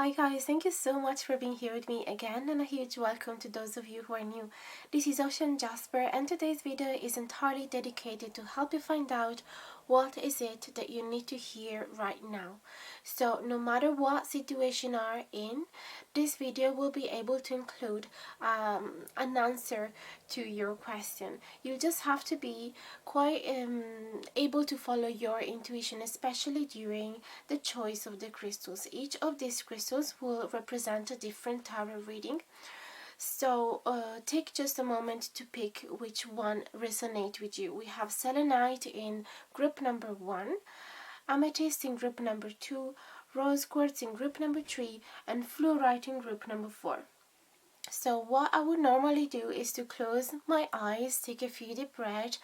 Hi guys, thank you so much for being here with me again, and a huge welcome to those of you who are new. This is Jasper, and today's video is entirely dedicated to help you find out what is it that you need to hear right now. So no matter what situation you are in, this video will be able to include an answer to your question. You just have to be quite able to follow your intuition, especially during the choice of the crystals. Each of these crystals will represent a different tarot reading. So take just a moment to pick which one resonates with you. We have selenite in group number 1, amethyst in group number 2, rose quartz in group number 3, and fluorite in group number 4. So what I would normally do is to close my eyes, take a few deep breaths,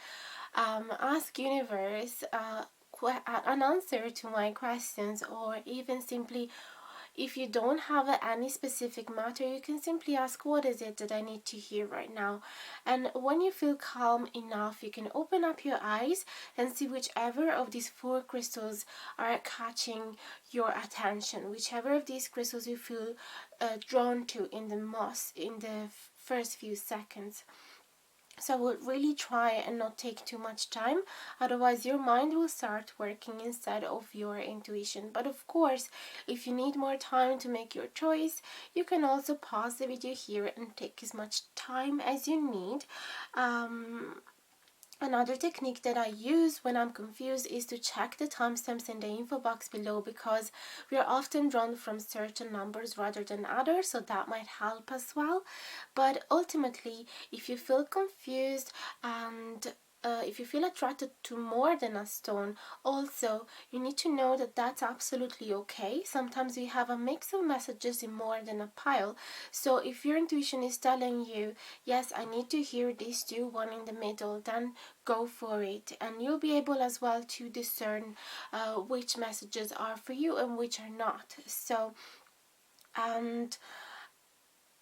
ask universe an answer to my questions, or even simply, if you don't have any specific matter, you can simply ask, what is it that I need to hear right now? And when you feel calm enough, you can open up your eyes and see whichever of these 4 crystals are catching your attention, whichever of these crystals you feel drawn to in the first few seconds. So I would really try and not take too much time, otherwise your mind will start working instead of your intuition. But of course, if you need more time to make your choice, you can also pause the video here and take as much time as you need. Another technique that I use when I'm confused is to check the timestamps in the info box below, because we are often drawn from certain numbers rather than others, so that might help as well. But ultimately, if you feel confused and if you feel attracted to more than a stone, also you need to know that that's absolutely okay. Sometimes we have a mix of messages in more than a pile. So if your intuition is telling you, yes, I need to hear these two, one in the middle, then go for it, and you'll be able as well to discern which messages are for you and which are not. So and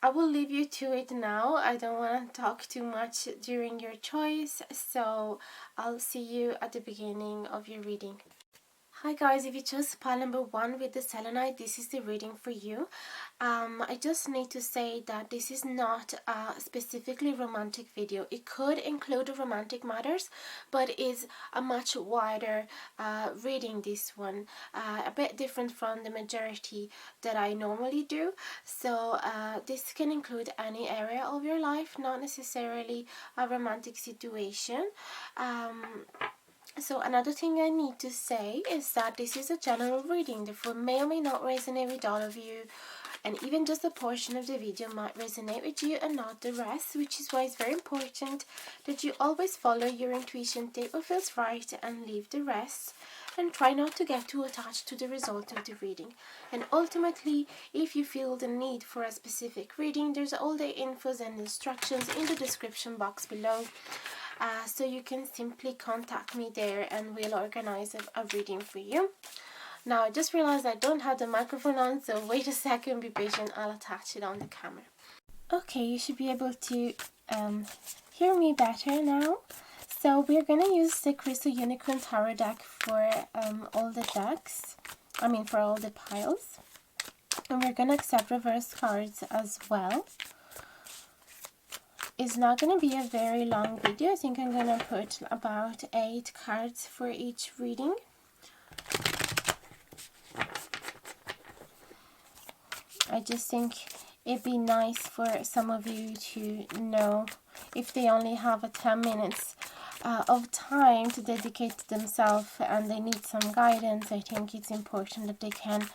I will leave you to it now. I don't want to talk too much during your choice, so I'll see you at the beginning of your reading. Hi guys, if you chose pile number 1 with the selenite, this is the reading for you. I just need to say that this is not a specifically romantic video. It could include romantic matters, but is a much wider reading, this one. A bit different from the majority that I normally do. So this can include any area of your life, not necessarily a romantic situation. So another thing I need to say is that this is a general reading, therefore may or may not resonate with all of you, and even just a portion of the video might resonate with you and not the rest, which is why it's very important that you always follow your intuition, take what feels right and leave the rest, and try not to get too attached to the result of the reading. And ultimately, if you feel the need for a specific reading, there's all the infos and instructions in the description box below. So you can simply contact me there and we'll organize a reading for you. Now I just realized I don't have the microphone on, so wait a second, be patient, I'll attach it on the camera. Okay, you should be able to hear me better now. So we're going to use the Crystal Unicorn Tarot deck for all the decks, for all the piles. And we're going to accept reverse cards as well. It's not going to be a very long video. I think I'm going to put about 8 cards for each reading. I just think it'd be nice for some of you to know, if they only have 10 minutes of time to dedicate to themselves and they need some guidance, I think it's important that they can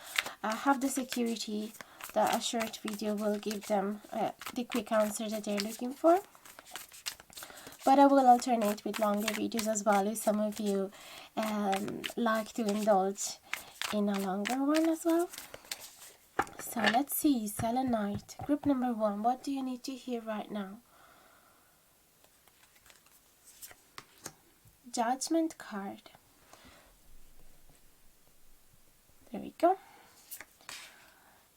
have the security that a short video will give them the quick answer that they're looking for. But I will alternate with longer videos as well if some of you like to indulge in a longer one as well. So let's see, selenite, group number 1, what do you need to hear right now? Judgment card. There we go.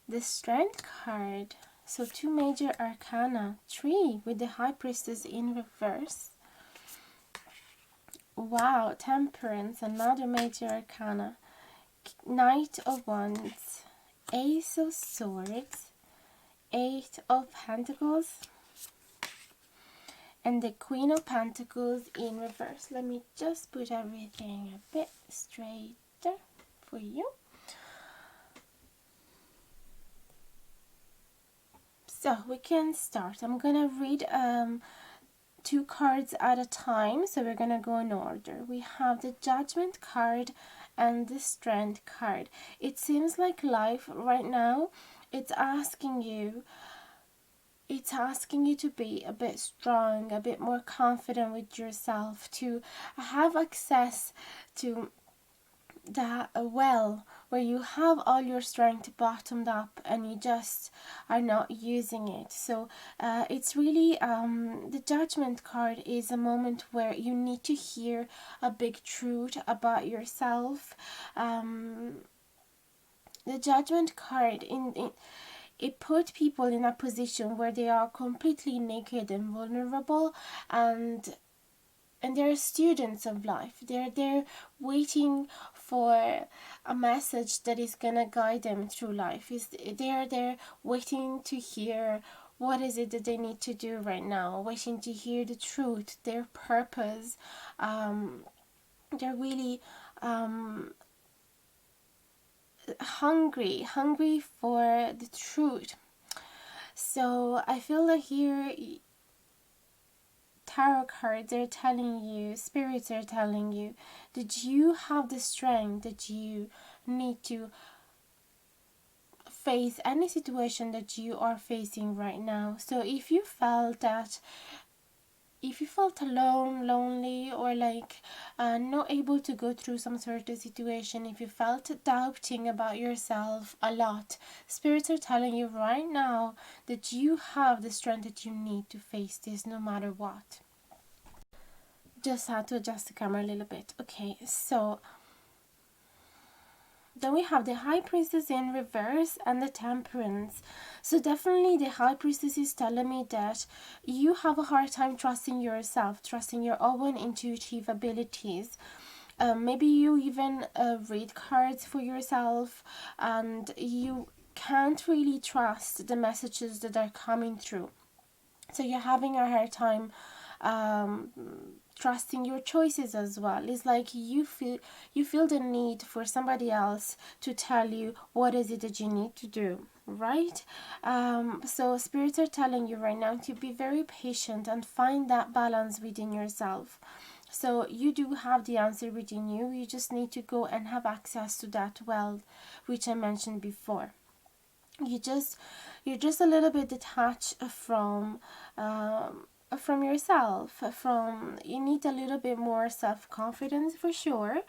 The Strength card. So 2 major arcana, 3 with the High Priestess in reverse. Wow, Temperance, another major arcana. Knight of Wands Ace of Swords, Eight of Pentacles, and the Queen of Pentacles in reverse. Let me just put everything a bit straighter for you. So we can start. I'm gonna read 2 cards at a time, so we're gonna go in order. We have the Judgment card and the Strength card. It seems like life right now, it's asking you to be a bit strong, a bit more confident with yourself, to have access to that well where you have all your strength bottomed up and you just are not using it. So it's really the Judgment card is a moment where you need to hear a big truth about yourself. The Judgment card it put people in a position where they are completely naked and vulnerable, and they're students of life. They're there waiting for a message that is gonna guide them through life. They're there waiting to hear what is it that they need to do right now, waiting to hear the truth, their purpose. They're really hungry for the truth. So I feel like here tarot cards are telling you, spirits are telling you that you have the strength that you need to face any situation that you are facing right now. So if you felt alone, lonely, or like not able to go through some sort of situation, if you felt doubting about yourself a lot, spirits are telling you right now that you have the strength that you need to face this no matter what. Just had to adjust the camera a little bit. Okay, so then we have the High Priestess in reverse and the Temperance. So definitely the High Priestess is telling me that you have a hard time trusting yourself, trusting your own intuitive abilities. Maybe you even read cards for yourself and you can't really trust the messages that are coming through. So you're having a hard time trusting your choices as well. It's like you feel the need for somebody else to tell you what is it that you need to do, right? So spirits are telling you right now to be very patient and find that balance within yourself. So you do have the answer within you. You just need to go and have access to that well, which I mentioned before. You're just a little bit detached from yourself. You need a little bit more self-confidence for sure,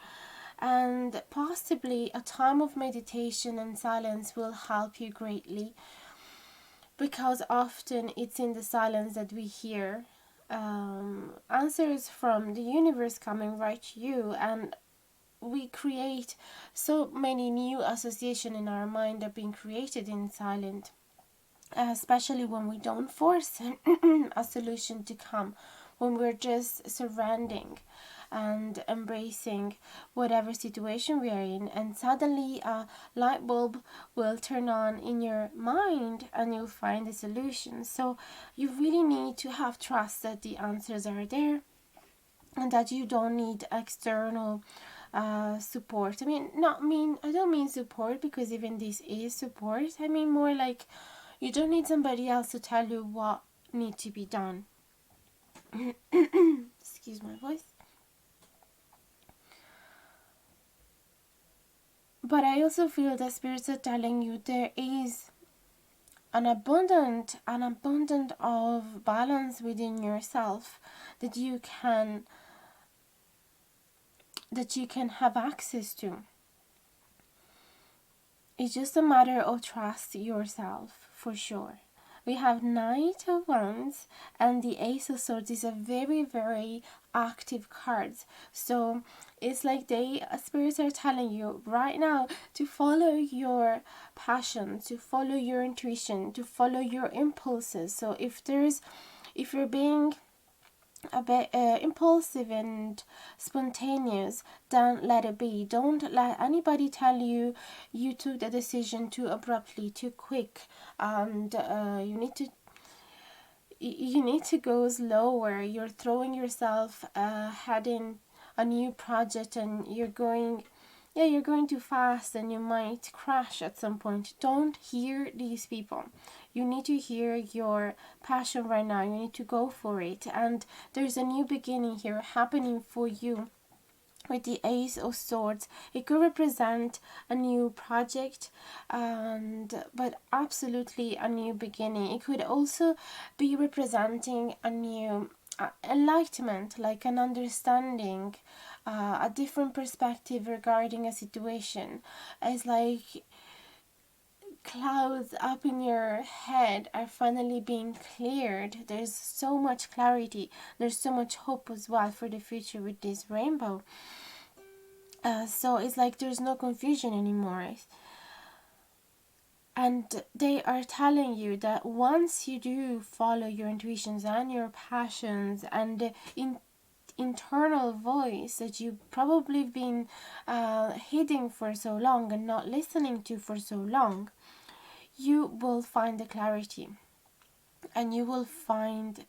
and possibly a time of meditation and silence will help you greatly, because often it's in the silence that we hear answers from the universe coming right to you, and we create so many new associations in our mind that are being created in silence, especially when we don't force a solution to come, when we're just surrendering and embracing whatever situation we are in, and suddenly a light bulb will turn on in your mind and you'll find the solution. So you really need to have trust that the answers are there and that you don't need external support. I don't mean support, because even this is support. I mean more like you don't need somebody else to tell you what needs to be done. Excuse my voice. But I also feel that spirits are telling you there is an abundant of balance within yourself that you can have access to. It's just a matter of trust yourself, for sure. We have Knight of Wands, and the Ace of Swords is a very, very active card. So it's like spirits are telling you right now to follow your passion, to follow your intuition, to follow your impulses. So if you're being a bit impulsive and spontaneous, then let it be. Don't let anybody tell you you took the decision too abruptly, too quick, and you need to go slower. You're throwing yourself ahead in a new project, and you're going too fast, and you might crash at some point. Don't hear these people. You need to hear your passion right now. You need to go for it, and there's a new beginning here happening for you with the Ace of Swords. It could represent a new project, and but absolutely a new beginning. It could also be representing a new enlightenment, like an understanding, a different perspective regarding a situation. It's like clouds up in your head are finally being cleared. There's so much clarity. There's so much hope as well for the future with this rainbow. So it's like there's no confusion anymore. And they are telling you that once you do follow your intuitions and your passions and the internal voice that you've probably been hiding for so long and not listening to for so long, you will find the clarity, and you will find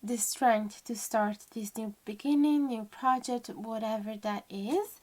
the strength to start this new beginning, new project, whatever that is.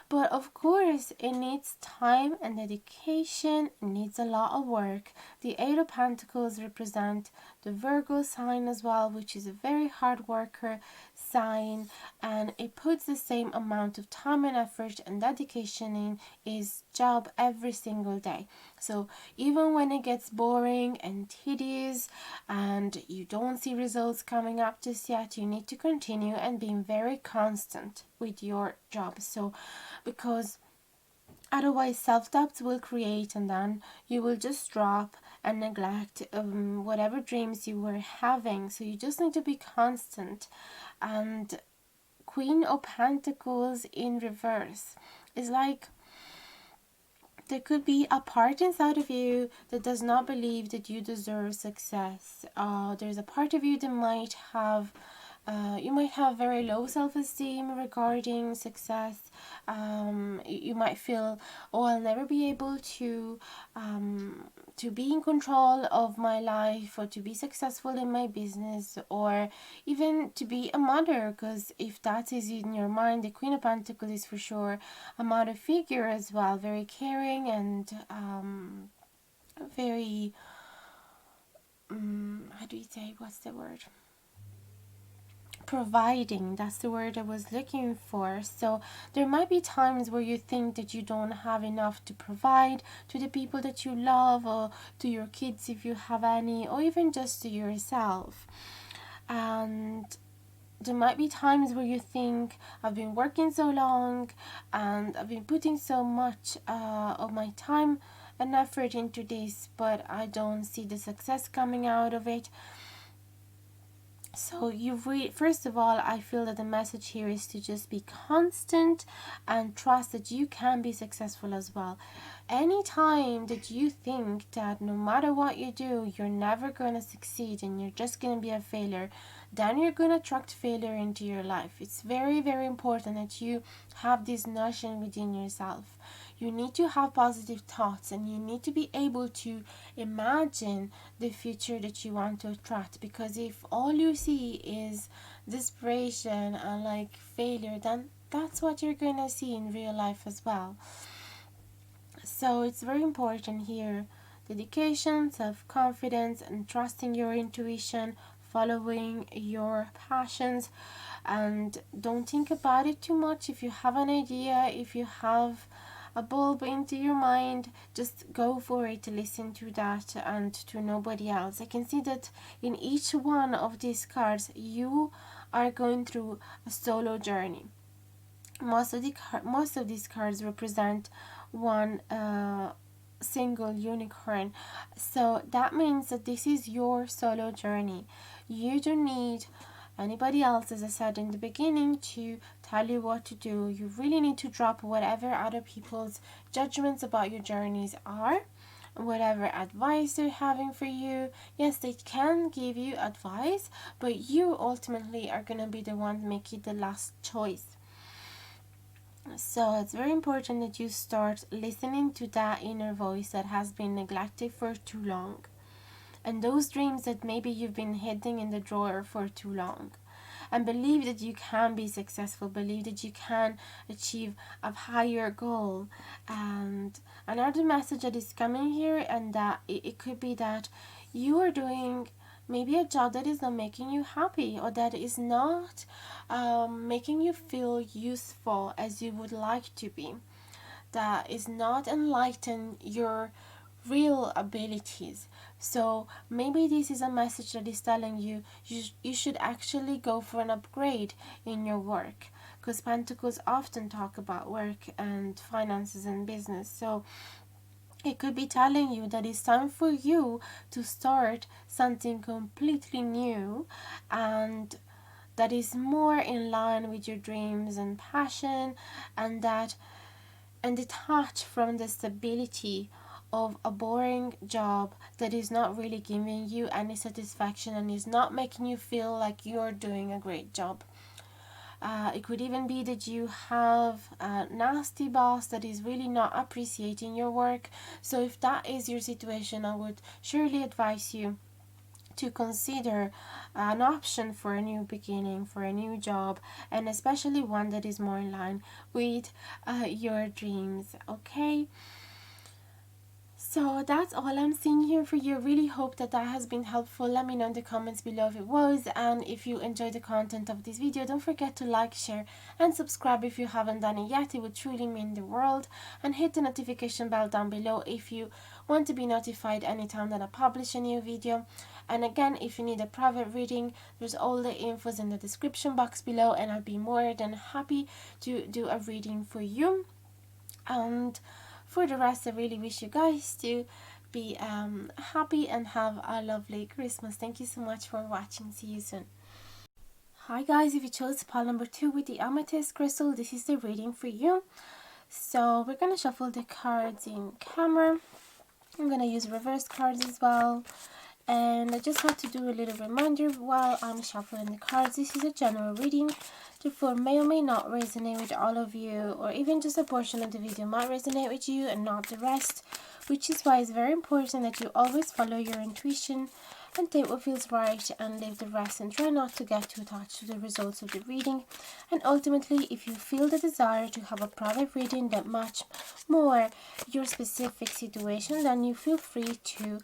But of course, it needs time and dedication, it needs a lot of work. The Eight of Pentacles represent the Virgo sign as well, which is a very hard worker sign, and it puts the same amount of time and effort and dedication in his job every single day. So even when it gets boring and tedious and you don't see results coming up just yet, you need to continue and being very constant with your job. So because otherwise self-doubts will create, and then you will just drop and neglect whatever dreams you were having. So you just need to be constant. And Queen of Pentacles in reverse is like there could be a part inside of you that does not believe that you deserve success. There's a part of you that might have you might have very low self-esteem regarding success. You might feel, oh, I'll never be able to be in control of my life, or to be successful in my business, or even to be a mother, because if that is in your mind, the Queen of Pentacles is for sure a mother figure as well, very caring and very how do you say, what's the word, providing. That's the word I was looking for. So there might be times where you think that you don't have enough to provide to the people that you love, or to your kids if you have any, or even just to yourself. And there might be times where you think, I've been working so long and I've been putting so much of my time and effort into this, but I don't see the success coming out of it. So first of all, I feel that the message here is to just be constant and trust that you can be successful as well. Anytime that you think that no matter what you do, you're never going to succeed and you're just going to be a failure, then you're going to attract failure into your life. It's very, very important that you have this notion within yourself. You need to have positive thoughts, and you need to be able to imagine the future that you want to attract, because if all you see is desperation and like failure, then that's what you're going to see in real life as well. So it's very important here: dedication, self-confidence, and trusting your intuition, following your passions, and don't think about it too much. If you have an idea, if you have a bulb into your mind, just go for it. Listen to that and to nobody else. I can see that in each one of these cards you are going through a solo journey. Most of these cards represent one single unicorn, so that means that this is your solo journey. You don't need anybody else, as I said in the beginning, to tell you what to do. You really need to drop whatever other people's judgments about your journeys are, whatever advice they're having for you. Yes, they can give you advice, but you ultimately are going to be the one making the last choice. So it's very important that you start listening to that inner voice that has been neglected for too long, and those dreams that maybe you've been hiding in the drawer for too long. And believe that you can be successful, believe that you can achieve a higher goal. And another message that is coming here, and that it could be that you are doing maybe a job that is not making you happy, or that is not making you feel useful as you would like to be, that is not enlighten your real abilities. So maybe this is a message that is telling you you should actually go for an upgrade in your work, because Pentacles often talk about work and finances and business. So it could be telling you that it's time for you to start something completely new, and that is more in line with your dreams and passion, and detach from the stability of a boring job that is not really giving you any satisfaction and is not making you feel like you're doing a great job. It could even be that you have a nasty boss that is really not appreciating your work. So if that is your situation, I would surely advise you to consider an option for a new beginning, for a new job, and especially one that is more in line with your dreams. Okay, so that's all I'm seeing here for you. Really hope that that has been helpful. Let me know in the comments below if it was, and if you enjoyed the content of this video, don't forget to like, share, and subscribe if you haven't done it yet. It would truly mean the world. And hit the notification bell down below if you want to be notified anytime that I publish a new video. And again, if you need a private reading, there's all the infos in the description box below, and I'll be more than happy to do a reading for you. And for the rest, I really wish you guys to be happy and have a lovely Christmas. Thank you so much for watching. See you soon. Hi guys, if you chose pile number 2 with the amethyst crystal, this is the reading for you. So we're going to shuffle the cards in camera. I'm going to use reverse cards as well. And I just have to do a little reminder while I'm shuffling the cards. This is a general reading, therefore may or may not resonate with all of you, or even just a portion of the video might resonate with you and not the rest, which is why it's very important that you always follow your intuition and take what feels right and leave the rest, and try not to get too attached to the results of the reading. And ultimately, if you feel the desire to have a private reading that match more your specific situation, then you feel free to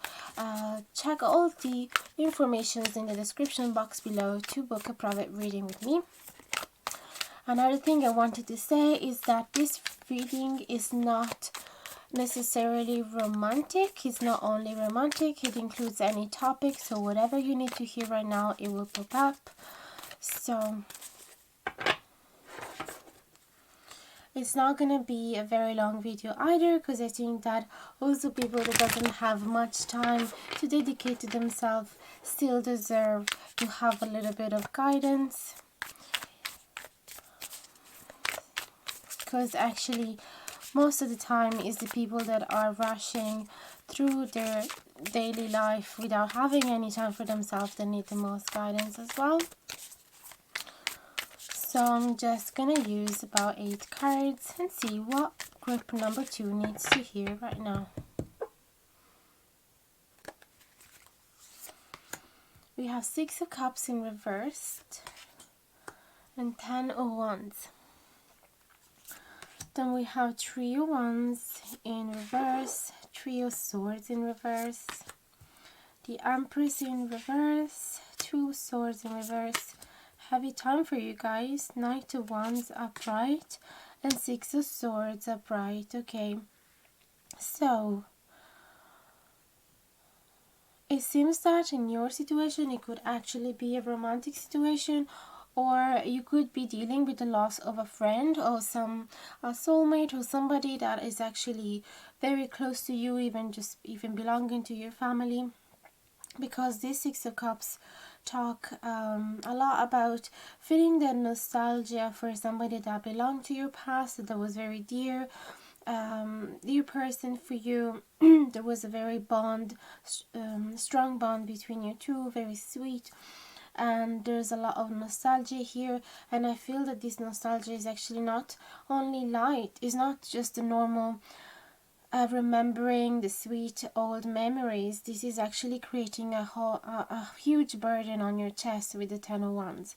check all the information in the description box below to book a private reading with me. Another thing I wanted to say is that this reading is not necessarily romantic. It's not only romantic, it includes any topic, so whatever you need to hear right now, it will pop up. So it's not gonna be a very long video either, because I think that also people that doesn't have much time to dedicate to themselves still deserve to have a little bit of guidance, because actually most of the time is the people that are rushing through their daily life without having any time for themselves that need the most guidance as well. So I'm just gonna use about 8 cards and see what group number 2 needs to hear right now. We have 6 of Cups in reversed and 10 of Wands. Then we have 3 of Wands in reverse, 3 of Swords in reverse, the Empress in reverse, 2 Swords in reverse. Heavy time for you guys. Knight of Wands upright and 6 of Swords upright. Okay, so it seems that in your situation it could actually be a romantic situation, or you could be dealing with the loss of a friend or a soulmate, or somebody that is actually very close to you, even belonging to your family, because this 6 of Cups talk a lot about feeling the nostalgia for somebody that belonged to your past, that was very dear, Dear person, for you, there was a very strong bond between you two, very sweet, and there's a lot of nostalgia here. And I feel that this nostalgia is actually not only light, it's not just a normal remembering the sweet old memories. This is actually creating a huge burden on your chest with the Ten of Wands.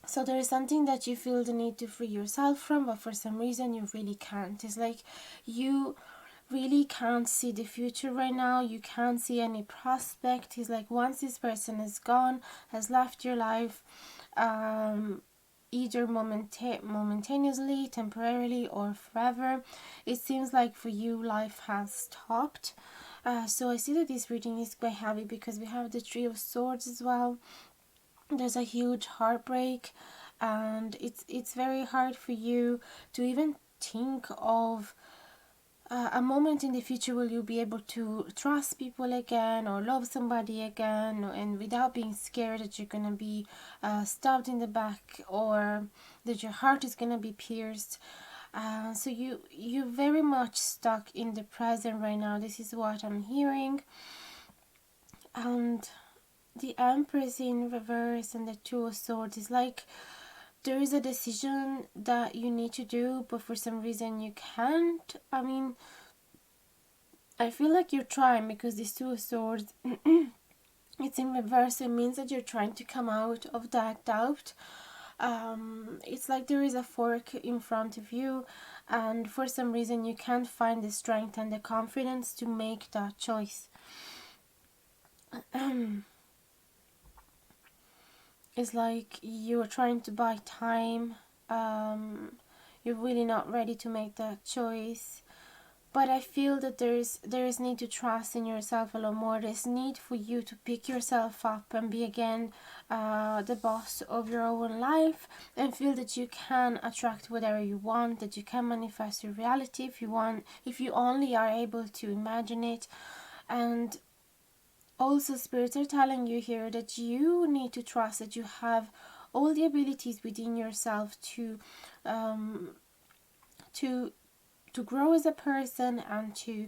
So there is something that you feel the need to free yourself from, but for some reason you really can't. It's like you really can't see the future right now. You can't see any prospect. It's like once this person is gone, has left your life, either momentaneously, temporarily, or forever, it seems like for you life has stopped. So I see that this reading is quite heavy because we have the Three of Swords as well. There's a huge heartbreak, and it's very hard for you to even think of a moment in the future where you'll be able to trust people again or love somebody again, and without being scared that you're gonna be stabbed in the back or that your heart is gonna be pierced. So you're very much stuck in the present right now. This is what I'm hearing. And the Empress in reverse and the Two of Swords is like there is a decision that you need to do, but for some reason you can't. I mean, I feel like you're trying, because this Two of Swords it's in reverse, so it means that you're trying to come out of that doubt. It's like there is a fork in front of you, and for some reason you can't find the strength and the confidence to make that choice. It's like you're trying to buy time. You're really not ready to make that choice. But I feel that there is need to trust in yourself a lot more. There's need for you to pick yourself up and be again the boss of your own life, and feel that you can attract whatever you want, that you can manifest your reality if you want, if you only are able to imagine it. And also, spirits are telling you here that you need to trust that you have all the abilities within yourself to grow as a person and to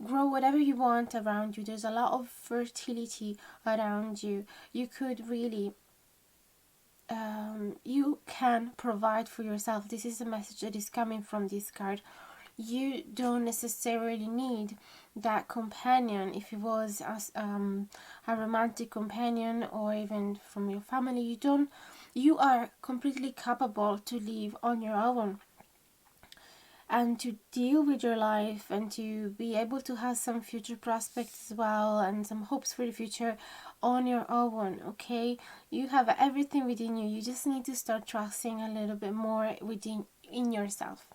grow whatever you want around you. There's a lot of fertility around you. You could really you can provide for yourself. This is a message that is coming from this card. You don't necessarily need that companion. If it was a romantic companion or even from your family, you are completely capable to live on your own and to deal with your life and to be able to have some future prospects as well and some hopes for the future on your own. Okay, you have everything within you. You just need to start trusting a little bit more in yourself.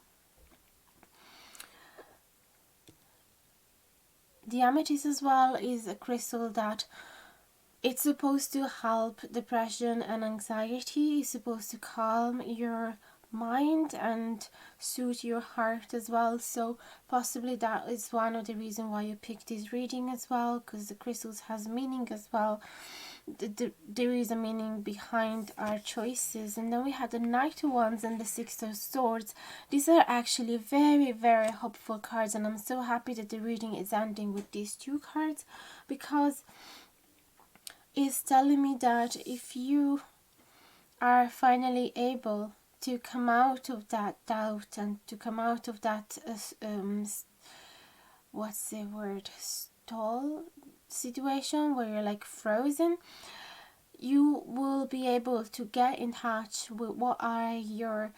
The amethyst as well is a crystal that it's supposed to help depression and anxiety. It's supposed to calm your mind and soothe your heart as well. So possibly that is one of the reasons why you picked this reading as well, because the crystals has meaning as well. There is a meaning behind our choices. And then we had the Knight of Wands and the Six of Swords. These are actually very, very hopeful cards, and I'm so happy that the reading is ending with these two cards, because it's telling me that if you are finally able to come out of that doubt and to come out of that what's the word, stall situation where you're like frozen, you will be able to get in touch with what are your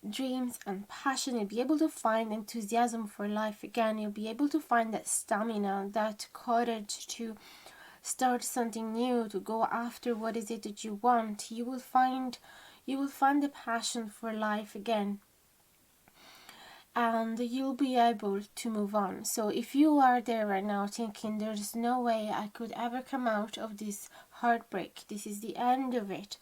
dreams and passion. You'll be able to find enthusiasm for life again. You'll be able to find that stamina, that courage to start something new, to go after what is it that you want. You will find the passion for life again, and you'll be able to move on. So if you are there right now thinking there's no way I could ever come out of this heartbreak, this is the end of it,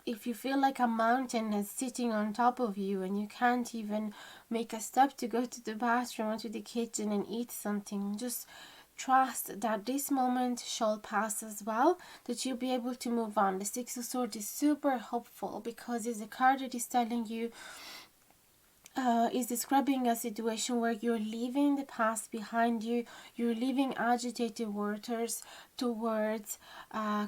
if you feel like a mountain is sitting on top of you and you can't even make a step to go to the bathroom or to the kitchen and eat something, just trust that this moment shall pass as well, that you'll be able to move on. The Six of Swords is super hopeful because it's a card that is telling you is describing a situation where you're leaving the past behind you, you're leaving agitated waters towards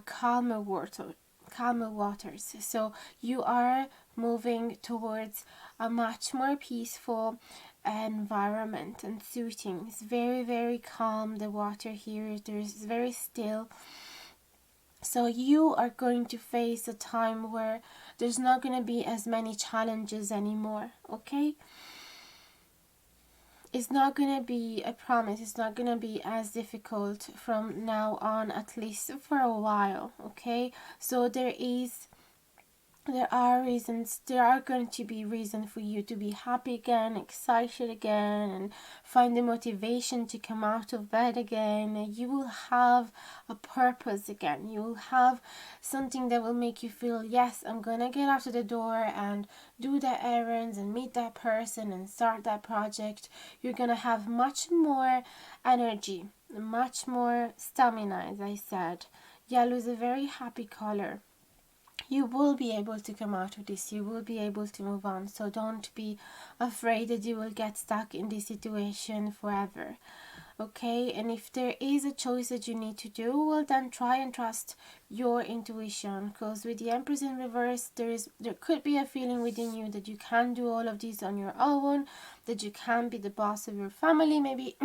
calmer waters. So you are moving towards a much more peaceful environment and soothing. It's very, very calm, the water here. There's very still. So you are going to face a time where there's not going to be as many challenges anymore, okay? It's not going to be, I promise, it's not going to be as difficult from now on, at least for a while, okay? So there are going to be reasons for you to be happy again, excited again, and find the motivation to come out of bed again. You will have a purpose again. You will have something that will make you feel, yes, I'm gonna get out of the door and do the errands and meet that person and start that project. You're gonna have much more energy, much more stamina, as I said. Yellow is a very happy color. You will be able to come out of this. You will be able to move on. So don't be afraid that you will get stuck in this situation forever. Okay, and if there is a choice that you need to do, well, then try and trust your intuition, because with the Empress in reverse, there could be a feeling within you that you can do all of this on your own, that you can be the boss of your family. Maybe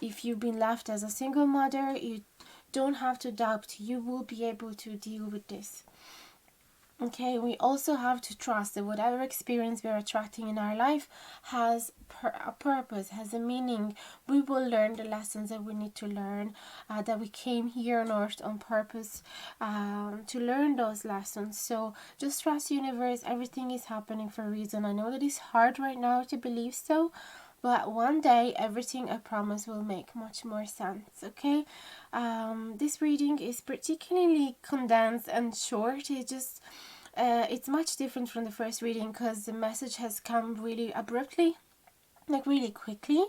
if you've been left as a single mother, you don't have to doubt. You will be able to deal with this. Okay, we also have to trust that whatever experience we're attracting in our life has a purpose, has a meaning. We will learn the lessons that we need to learn, that we came here on earth on purpose to learn those lessons. So just trust the universe. Everything is happening for a reason. I know that it's hard right now to believe so, but one day everything, I promise, will make much more sense, okay? This reading is particularly condensed and short. It's much different from the first reading because the message has come really abruptly, like really quickly.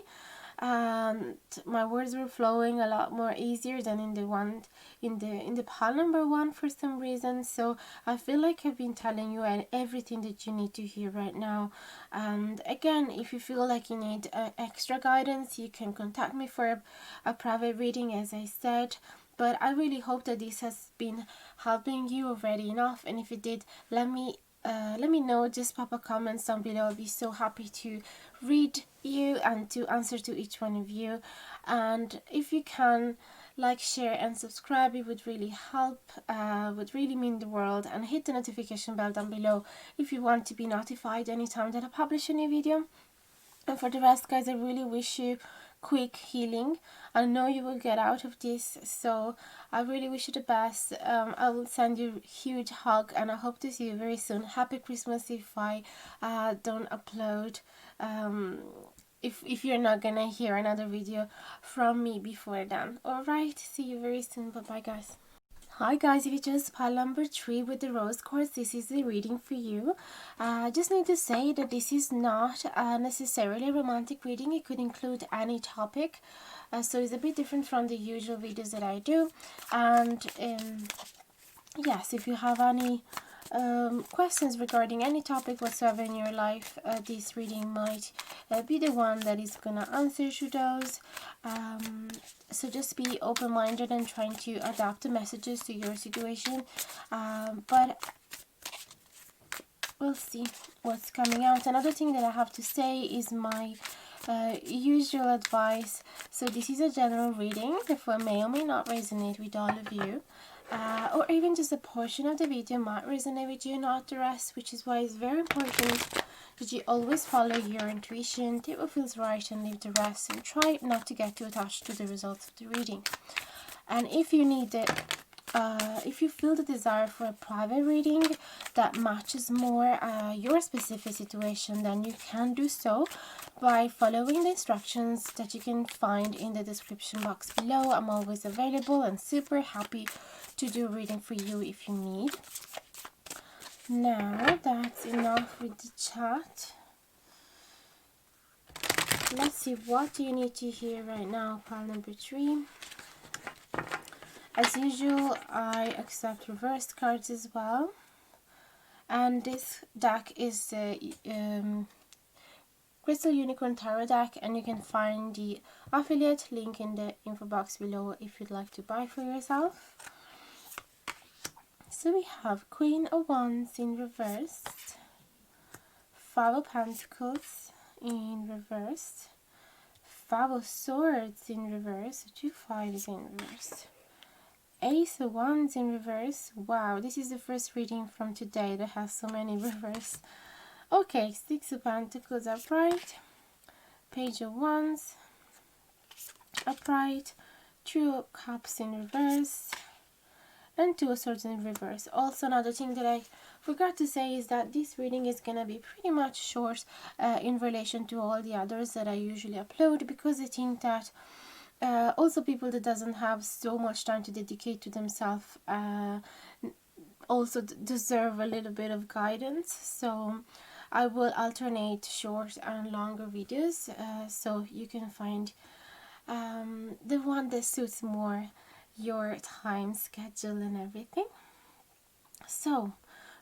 My words were flowing a lot more easier than in the pile number 1 for some reason. So I feel like I've been telling you everything that you need to hear right now. And again, if you feel like you need extra guidance, you can contact me for a private reading, as I said. But I really hope that this has been helping you already enough. And if it did, let me know. Just pop a comment down below. I'll be so happy to read you and to answer to each one of you. And if you can, like, share and subscribe, it would really help, would really mean the world. And hit the notification bell down below if you want to be notified anytime that I publish a new video. And for the rest, guys, I really wish you quick healing. I know you will get out of this, so I really wish you the best. I will send you a huge hug, and I hope to see you very soon. Happy Christmas if I don't upload, if you're not gonna hear another video from me before then. Alright, see you very soon. Bye bye, guys. Hi guys, if you chose pile number 3 with the rose quartz, this is the reading for you. I just need to say that this is not necessarily a romantic reading. It could include any topic, so it's a bit different from the usual videos that I do. And yes, if you have any questions regarding any topic whatsoever in your life, this reading might be the one that is gonna answer to those. So just be open-minded and trying to adapt the messages to your situation, but we'll see what's coming out. Another thing that I have to say is my usual advice. So this is a general reading, therefore may or may not resonate with all of you. Or even just a portion of the video might resonate with you, not the rest, which is why it's very important that you always follow your intuition, do what feels right, and leave the rest, and try not to get too attached to the results of the reading. And if you need it, if you feel the desire for a private reading that matches more your specific situation, then you can do so by following the instructions that you can find in the description box below. I'm always available and super happy to do a reading for you if you need. Now that's enough with the chat. Let's see, what do you need to hear right now, pile number 3. As usual, I accept reversed cards as well. And this deck is the Crystal Unicorn Tarot deck, and you can find the affiliate link in the info box below if you'd like to buy for yourself. So we have Queen of Wands in reverse, Five of Pentacles in reverse, Five of Swords in reverse, two fives in reverse, Ace of Wands in reverse. Wow, this is the first reading from today that has so many reverse. Okay, Six of Pentacles upright, Page of Wands upright, Two of Cups in reverse, and Two of Swords in reverse. Also, another thing that I forgot to say is that this reading is gonna be pretty much short in relation to all the others that I usually upload, because I think that also people that doesn't have so much time to dedicate to themselves also deserve a little bit of guidance. So I will alternate short and longer videos, so you can find the one that suits more your time schedule and everything. So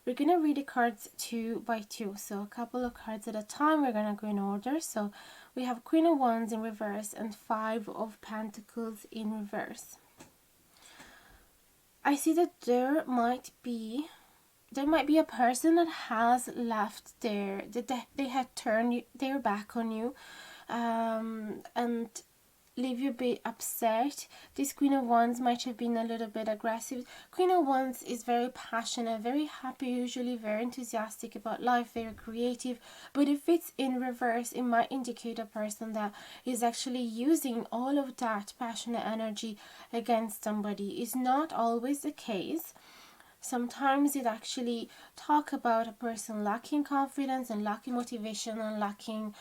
we're gonna read the cards two by two, so a couple of cards at a time. We're gonna go in order. So we have Queen of Wands in reverse and Five of Pentacles in reverse. I see that there might be a person that has left that they had turned their back on you, and leave you a bit upset. This Queen of Wands might have been a little bit aggressive. Queen of Wands is very passionate, very happy, usually very enthusiastic about life, very creative. But if it's in reverse, it might indicate a person that is actually using all of that passionate energy against somebody. It's not always the case. Sometimes it actually talk about a person lacking confidence and lacking motivation and lacking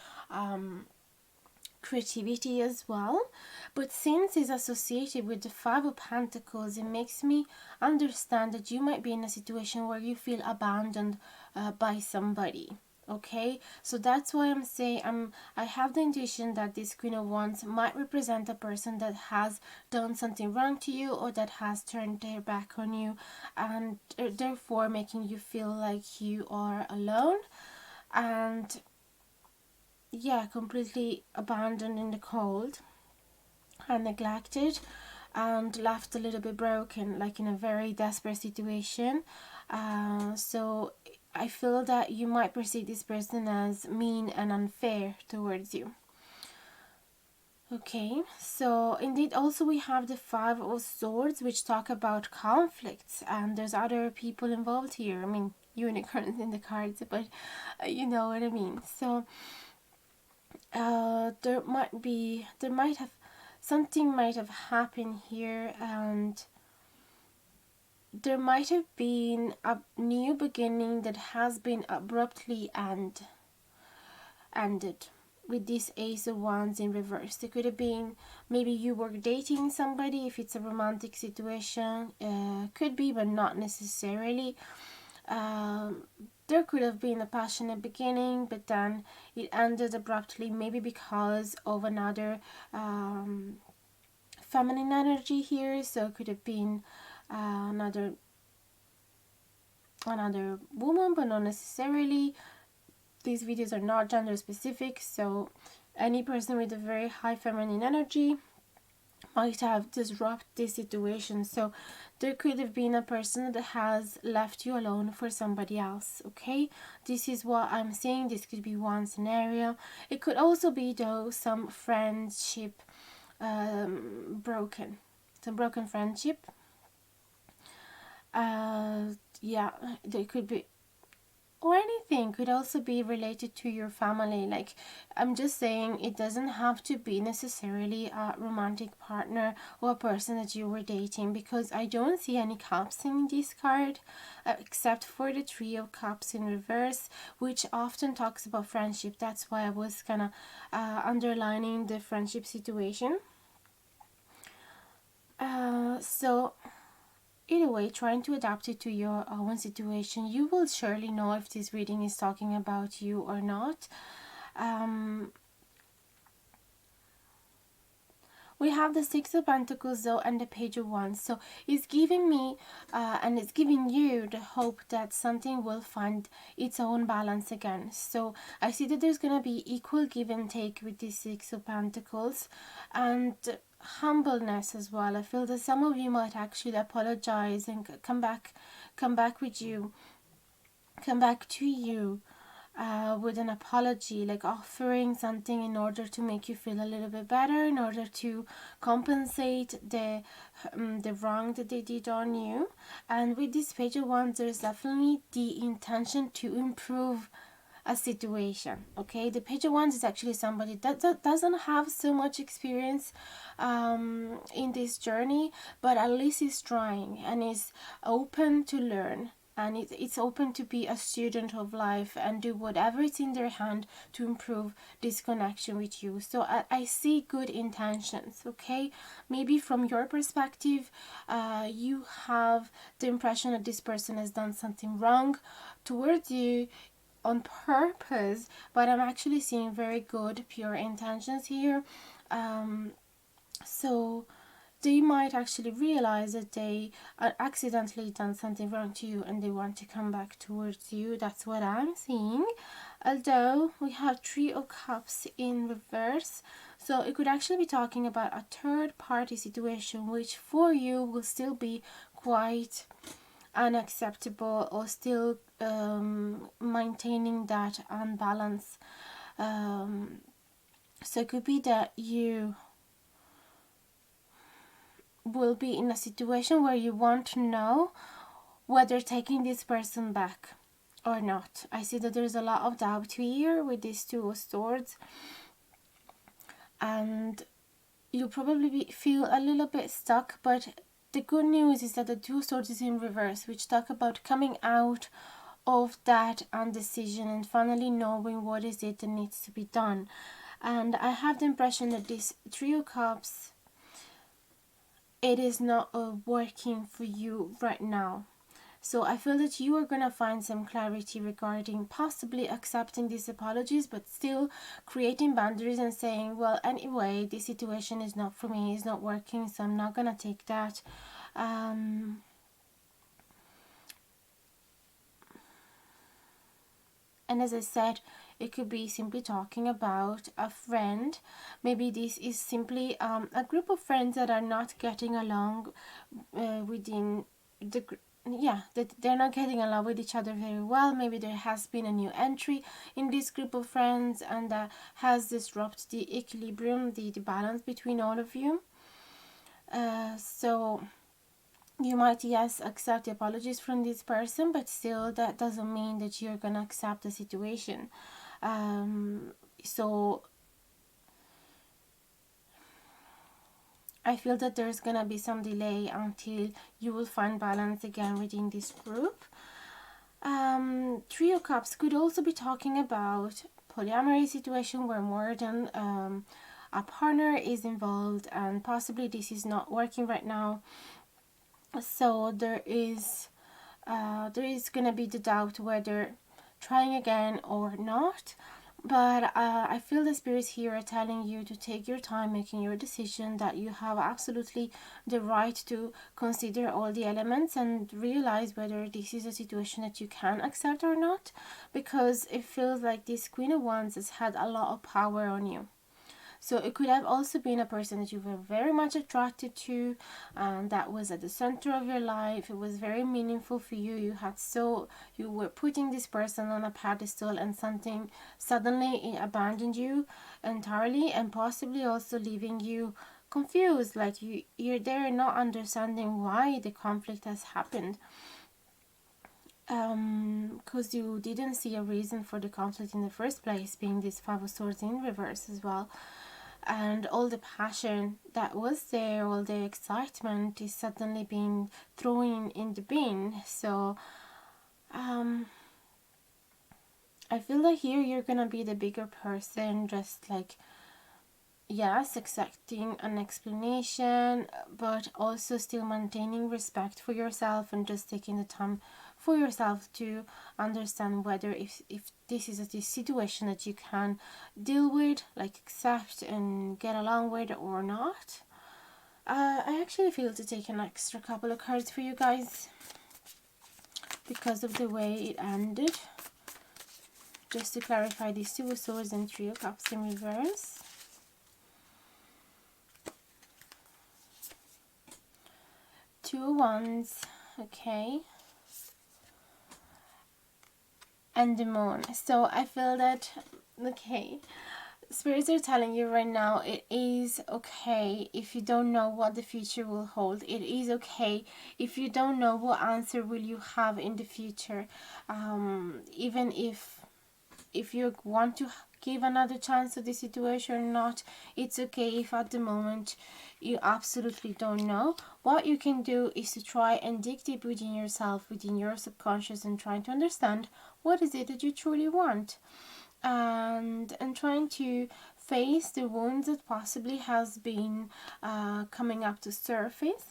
creativity as well. But since it's associated with the Five of Pentacles, it makes me understand that you might be in a situation where you feel abandoned by somebody. Okay, so that's why I'm saying I have the intuition that this Queen of Wands might represent a person that has done something wrong to you, or that has turned their back on you, and therefore making you feel like you are alone and yeah, completely abandoned in the cold and neglected and left a little bit broken, like in a very desperate situation. So I feel that you might perceive this person as mean and unfair towards you. Okay, so indeed also we have the Five of Swords, which talk about conflicts, and there's other people involved here. I mean, unicorns in the cards, but you know what I mean. So something might have happened here, and there might have been a new beginning that has been abruptly ended with this Ace of Wands in reverse. It could have been maybe you were dating somebody, if it's a romantic situation, could be, but not necessarily. There could have been a passionate beginning, but then it ended abruptly, maybe because of another feminine energy here. So it could have been another woman, but not necessarily. These videos are not gender specific, so any person with a very high feminine energy might have disrupted this situation. So there could have been a person that has left you alone for somebody else. Okay, this is what I'm saying. This could be one scenario. It could also be though some friendship broken friendship. Yeah, there could be, or anything could also be related to your family. Like, I'm just saying, it doesn't have to be necessarily a romantic partner or a person that you were dating, because I don't see any cups in this card, except for the Three of Cups in reverse, which often talks about friendship. That's why I was kind of underlining the friendship situation. So either way, trying to adapt it to your own situation. You will surely know if this reading is talking about you or not. We have the Six of Pentacles though and the Page of Wands. So it's giving me and it's giving you the hope that something will find its own balance again. So I see that there's going to be equal give and take with the Six of Pentacles and humbleness as well. I feel that some of you might actually apologize and come back with you, come back to you with an apology, like offering something in order to make you feel a little bit better, in order to compensate the wrong that they did on you. And with this Page of Wands, there's definitely the intention to improve a situation. Okay, the Page of Wands is actually somebody that doesn't have so much experience in this journey, but at least is trying and is open to learn, and it's open to be a student of life and do whatever is in their hand to improve this connection with you. So I see good intentions. Okay, maybe from your perspective you have the impression that this person has done something wrong towards you on purpose, but I'm actually seeing very good pure intentions here. So they might actually realize that they accidentally done something wrong to you and they want to come back towards you. That's what I'm seeing. Although we have Three of Cups in reverse, so it could actually be talking about a third party situation, which for you will still be quite unacceptable, or still maintaining that unbalance. So it could be that you will be in a situation where you want to know whether taking this person back or not. I see that there's a lot of doubt here with these Two of Swords, and you probably feel a little bit stuck, but the good news is that the Two of Swords is in reverse, which talk about coming out of that indecision and finally knowing what is it that needs to be done. And I have the impression that this Three of Cups, it is not working for you right now. So I feel that you are going to find some clarity regarding possibly accepting these apologies, but still creating boundaries and saying, well, anyway, this situation is not for me, it's not working, so I'm not going to take that. And as I said, it could be simply talking about a friend. Maybe this is simply a group of friends that are not getting along within the group. Yeah, that they're not getting along with each other very well. Maybe there has been a new entry in this group of friends, and that has disrupted the equilibrium, the balance between all of you. So you might, yes, accept the apologies from this person, but still that doesn't mean that you're gonna accept the situation. So I feel that there's gonna be some delay until you will find balance again within this group. Three of Cups could also be talking about polyamory situation where more than a partner is involved, and possibly this is not working right now. So there is gonna be the doubt whether trying again or not. But I feel the spirits here are telling you to take your time making your decision, that you have absolutely the right to consider all the elements and realize whether this is a situation that you can accept or not, because it feels like this Queen of Wands has had a lot of power on you. So it could have also been a person that you were very much attracted to, and that was at the center of your life. It was very meaningful for you. You were putting this person on a pedestal, and something suddenly abandoned you entirely, and possibly also leaving you confused, like you're there not understanding why the conflict has happened. Because you didn't see a reason for the conflict in the first place, being this Five of Swords in reverse as well. And all the passion that was there, all the excitement is suddenly being thrown in the bin. So I feel like here you're gonna be the bigger person, just like, yes, accepting an explanation, but also still maintaining respect for yourself and just taking the time for yourself to understand whether if this is a situation that you can deal with, like accept and get along with, or not. I actually feel to take an extra couple of cards for you guys because of the way it ended. Just to clarify, these Two of Swords and Three of Cups in reverse. Two of Wands, okay. And the Moon. So I feel that, okay, spirits are telling you right now, it is okay if you don't know what the future will hold. It is okay if you don't know what answer will you have in the future. Even if you want to give another chance to the situation or not, it's okay if at the moment you absolutely don't know. What you can do is to try and dig deep within yourself, within your subconscious, and trying to understand what is it that you truly want, and trying to face the wounds that possibly has been coming up to surface,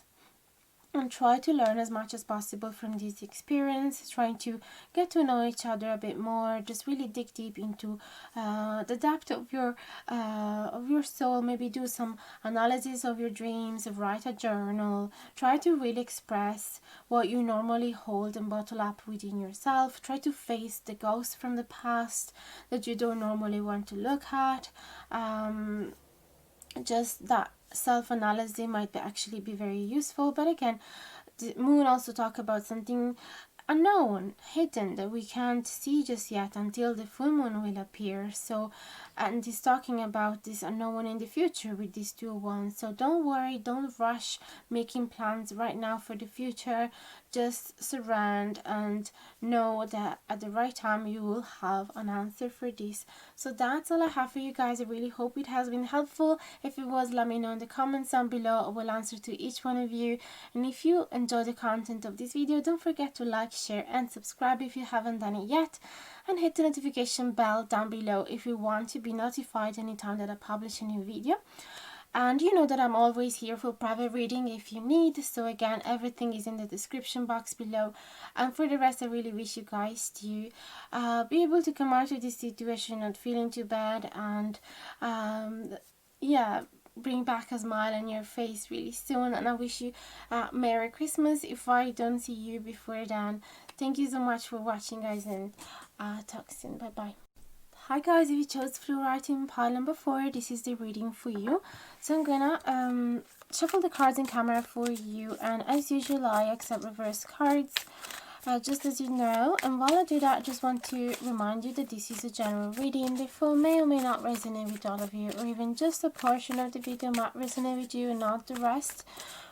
and try to learn as much as possible from this experience, trying to get to know each other a bit more, just really dig deep into the depth of your soul. Maybe do some analysis of your dreams, write a journal, try to really express what you normally hold and bottle up within yourself, try to face the ghosts from the past that you don't normally want to look at. Just that self-analysis might actually be very useful. But again, the Moon also talk about something unknown, hidden, that we can't see just yet until the full moon will appear. So, and he's talking about this unknown in the future with these Two of Wands. So don't worry, don't rush making plans right now for the future. Just surround and know that at the right time you will have an answer for this. So that's all I have for you guys. I really hope it has been helpful. If it was, let me know in the comments down below. I will answer to each one of you. And if you enjoy the content of this video, don't forget to like, share and subscribe if you haven't done it yet, and hit the notification bell down below if you want to be notified anytime that I publish a new video. And you know that I'm always here for private reading if you need. So again, everything is in the description box below. And for the rest, I really wish you guys to be able to come out of this situation not feeling too bad, and yeah, bring back a smile on your face really soon. And I wish you Merry Christmas if I don't see you before then. Thank you so much for watching, guys, and talk soon. Bye bye. Hi guys, if you chose Fluorite in pile number 4, this is the reading for you. So I'm gonna shuffle the cards in camera for you, and as usual I accept reverse cards, just as you know. And while I do that, I just want to remind you that this is a general reading, therefore may or may not resonate with all of you, or even just a portion of the video might resonate with you and not the rest.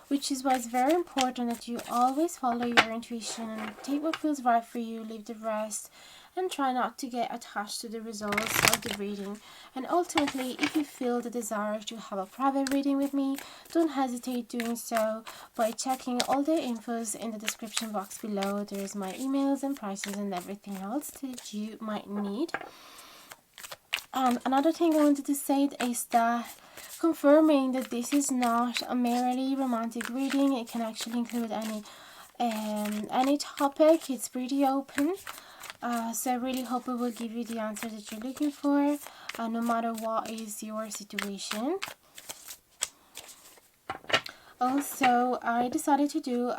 Which is why it's very important that you always follow your intuition and take what feels right for you, leave the rest, and try not to get attached to the results of the reading. And ultimately, if you feel the desire to have a private reading with me, don't hesitate doing so by checking all the infos in the description box below. There's my emails and prices and everything else that you might need. And another thing I wanted to say is that confirming that this is not a merely romantic reading. It can actually include any topic. It's pretty open. So I really hope it will give you the answer that you're looking for, no matter what is your situation. Also, I decided to do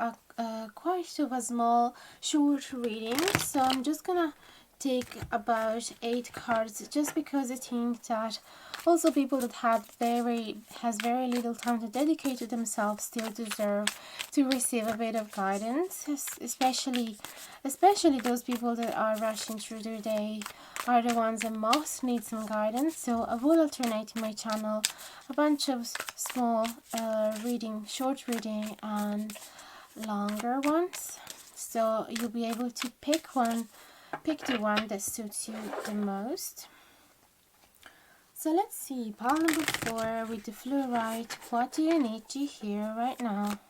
quite a small short reading, so I'm just gonna take about 8 cards, just because I think that also people that has very little time to dedicate to themselves still deserve to receive a bit of guidance, especially those people that are rushing through their day are the ones that most need some guidance. So I will alternate in my channel a bunch of small short reading and longer ones, so you'll be able to pick the one that suits you the most. So let's see, pile number 4 with the fluorite. What do you need to hear right now?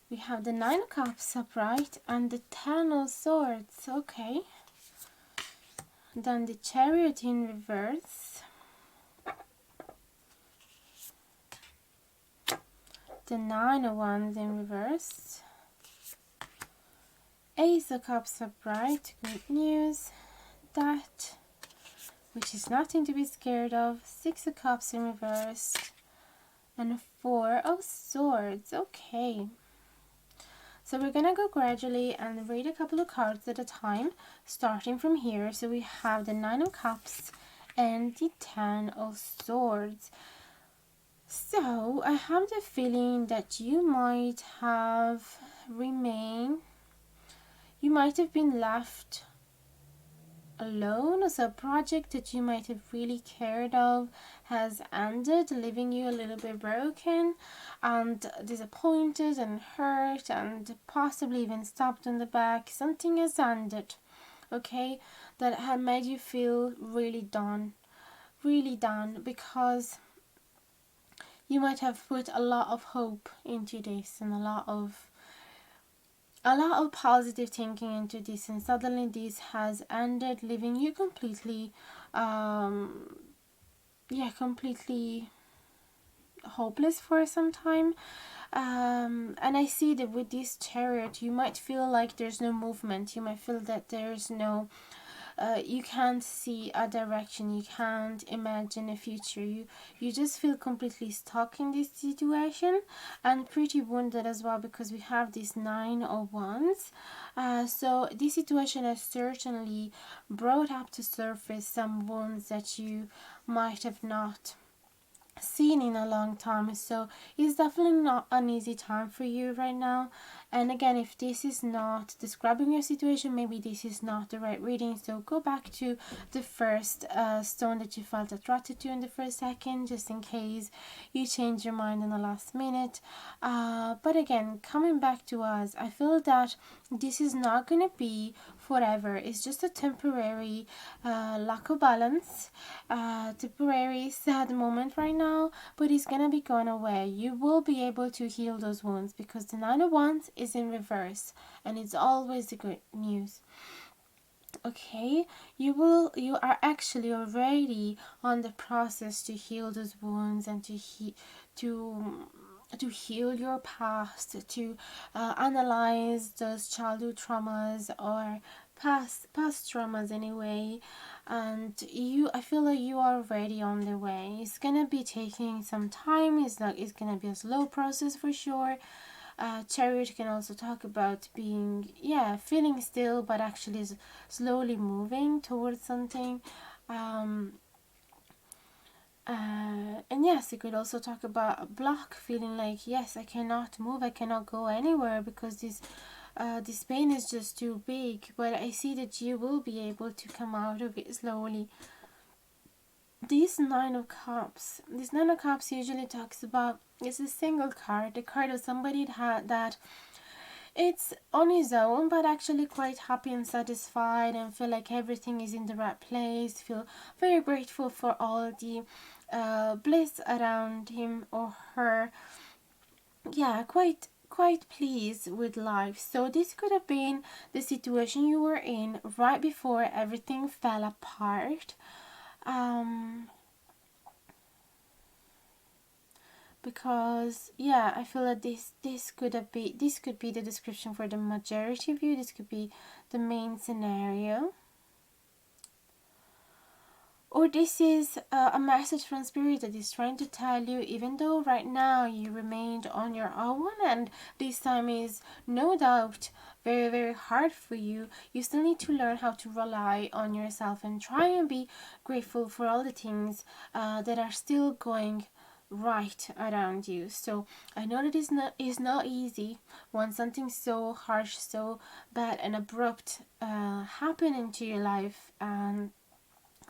We have the 9 of Cups upright and the 10 of Swords. Okay. Then the Chariot in reverse. The 9 of Wands in reverse. Ace of Cups upright, good news. That, which is nothing to be scared of. Six of Cups in reverse. And Four of Swords. Okay. So we're going to go gradually and read a couple of cards at a time, starting from here. So we have the Nine of Cups and the Ten of Swords. So I have the feeling that you might have been left alone. So a project that you might have really cared of has ended, leaving you a little bit broken and disappointed and hurt and possibly even stabbed in the back. Something has ended, okay, that had made you feel really done, because you might have put a lot of hope into this and a lot of positive thinking into this, and suddenly this has ended, leaving you completely completely hopeless for some time. And I see that with this Chariot, you might feel like there's no movement. You might feel that there's no you can't see a direction, you can't imagine a future, you just feel completely stuck in this situation and pretty wounded as well, because we have this Nine of Wands. So this situation has certainly brought up to surface some wounds that you might have not seen in a long time. So it's definitely not an easy time for you right now. And again, if this is not describing your situation, maybe this is not the right reading. So go back to the first stone that you felt attracted to in the first second, just in case you change your mind in the last minute. But again, coming back to us, I feel that this is not going to be forever. It's just a temporary lack of balance, temporary sad moment right now, but it's gonna be going away. You will be able to heal those wounds, because the Nine of Wands is in reverse, and it's always the good news. Okay, you are actually already on the process to heal those wounds and to heal your past, to analyze those childhood traumas or past traumas anyway. And I feel like you are already on the way. It's gonna be taking some time. It's gonna be a slow process for sure. Chariot can also talk about being, feeling still, but actually slowly moving towards something. And yes, it could also talk about a block, feeling like, yes, I cannot move, I cannot go anywhere because this pain is just too big. But I see that you will be able to come out of it slowly. This Nine of Cups usually talks about, it's a single card, the card of somebody that it's on his own, but actually quite happy and satisfied and feel like everything is in the right place, feel very grateful for all the bliss around him or her. Yeah, quite pleased with life. So this could have been the situation you were in right before everything fell apart. Because I feel that this could be the description for the majority of you. This could be the main scenario, or this is a message from Spirit that is trying to tell you, even though right now you remained on your own and this time is no doubt very, very hard for you, you still need to learn how to rely on yourself and try and be grateful for all the things that are still going right around you. So I know that it's not easy when something so harsh, so bad and abrupt happen into your life,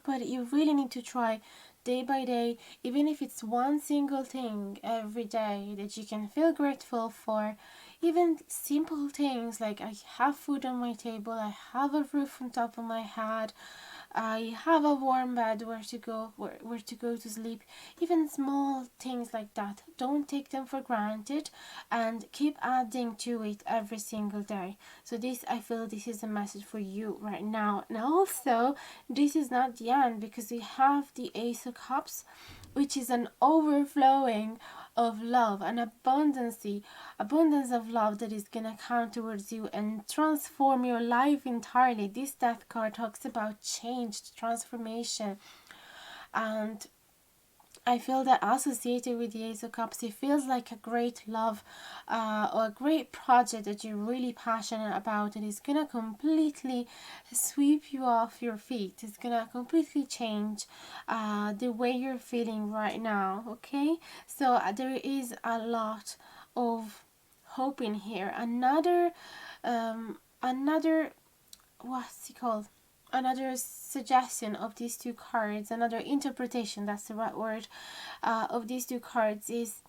but you really need to try day by day, even if it's one single thing every day that you can feel grateful for. Even simple things like, I have food on my table, I have a roof on top of my head, I have a warm bed where to go to sleep. Even small things like that, don't take them for granted and keep adding to it every single day. So I feel this is a message for you right now. And also, this is not the end, because we have the Ace of Cups, which is an overflowing of love, an abundance of love that is gonna come towards you and transform your life entirely. This death card talks about change, transformation, and I feel that associated with the Ace of Cups, it feels like a great love or a great project that you're really passionate about, and it's gonna completely sweep you off your feet. It's gonna completely change the way you're feeling right now. Okay, so there is a lot of hope in here. Another what's it called? Another suggestion of these two cards, another interpretation, that's the right word, of these two cards is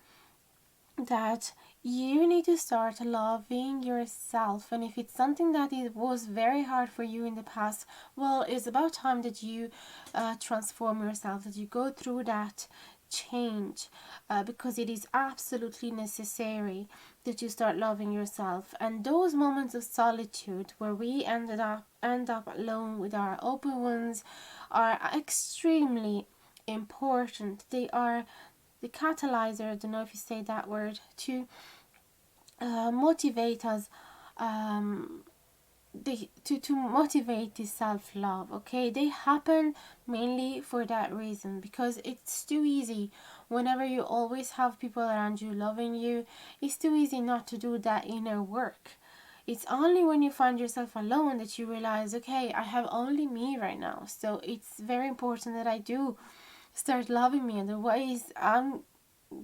that you need to start loving yourself. And if it's something that it was very hard for you in the past, well, it's about time that you transform yourself, that you go through that change, because it is absolutely necessary that you start loving yourself. And those moments of solitude where we end up alone with our open wounds are extremely important. They are the catalyzer, I don't know if you say that word, to motivate us, to motivate this self-love. Okay, they happen mainly for that reason, because it's too easy whenever you always have people around you loving you. It's too easy not to do that inner work. It's only when you find yourself alone that you realize, okay, I have only me right now, so it's very important that I do start loving me, otherwise I'm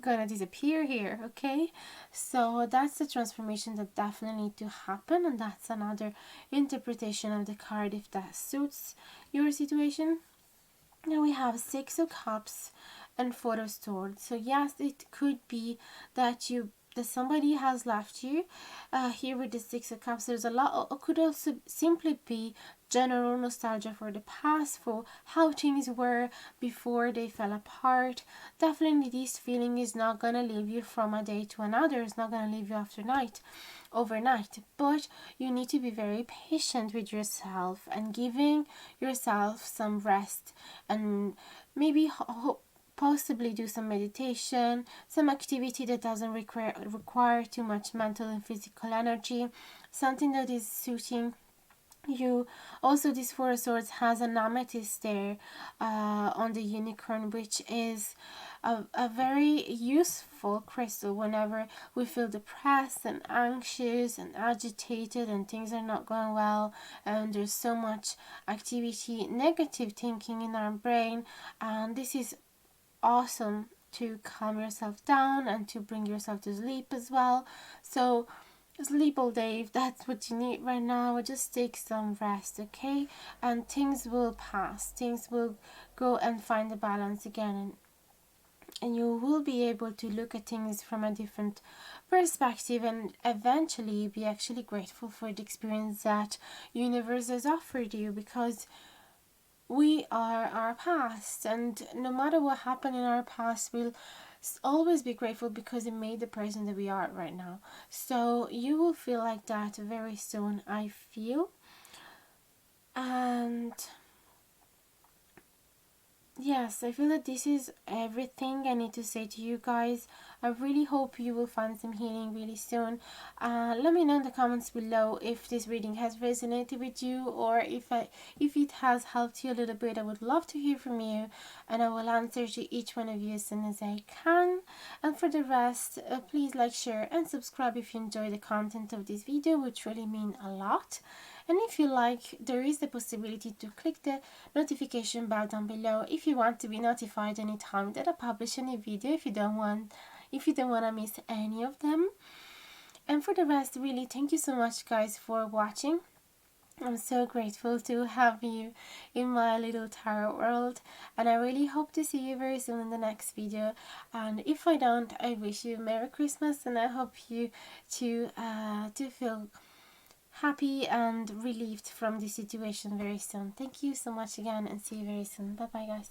gonna disappear here. Okay, so that's the transformation that definitely need to happen, and that's another interpretation of the card if that suits your situation. Now we have Six of Cups and Four of Swords. So yes, it could be that somebody has left you. Here with the Six of Cups, there's a lot. It could also simply be general nostalgia for the past, for how things were before they fell apart. Definitely, this feeling is not gonna leave you from a day to another. It's not gonna leave you overnight. But you need to be very patient with yourself and giving yourself some rest, and maybe possibly do some meditation, some activity that doesn't require too much mental and physical energy, something that is suiting you. Also, this Four of Swords has an amethyst there on the unicorn, which is a very useful crystal whenever we feel depressed and anxious and agitated and things are not going well and there's so much activity, negative thinking in our brain. And this is awesome to calm yourself down and to bring yourself to sleep as well. So sleep all day if that's what you need right now. Just take some rest, okay? And things will pass. Things will go and find the balance again, and you will be able to look at things from a different perspective and eventually be actually grateful for the experience that universe has offered you, because we are our past, and no matter what happened in our past, we'll always be grateful because it made the person that we are right now. So you will feel like that very soon, I feel. And yes, I feel that this is everything I need to say to you guys. I really hope you will find some healing really soon. Let me know in the comments below if this reading has resonated with you, or if it has helped you a little bit. I would love to hear from you, and I will answer to each one of you as soon as I can. And for the rest, please like, share and subscribe if you enjoy the content of this video, which really mean a lot. And if you like, there is the possibility to click the notification bell down below if you want to be notified anytime that I publish any video, if you don't want to miss any of them. And for the rest, really, thank you so much guys for watching. I'm so grateful to have you in my little tarot world, and I really hope to see you very soon in the next video. And if I don't, I wish you Merry Christmas, and I hope you to feel happy and relieved from this situation very soon. Thank you so much again, and see you very soon. Bye bye guys.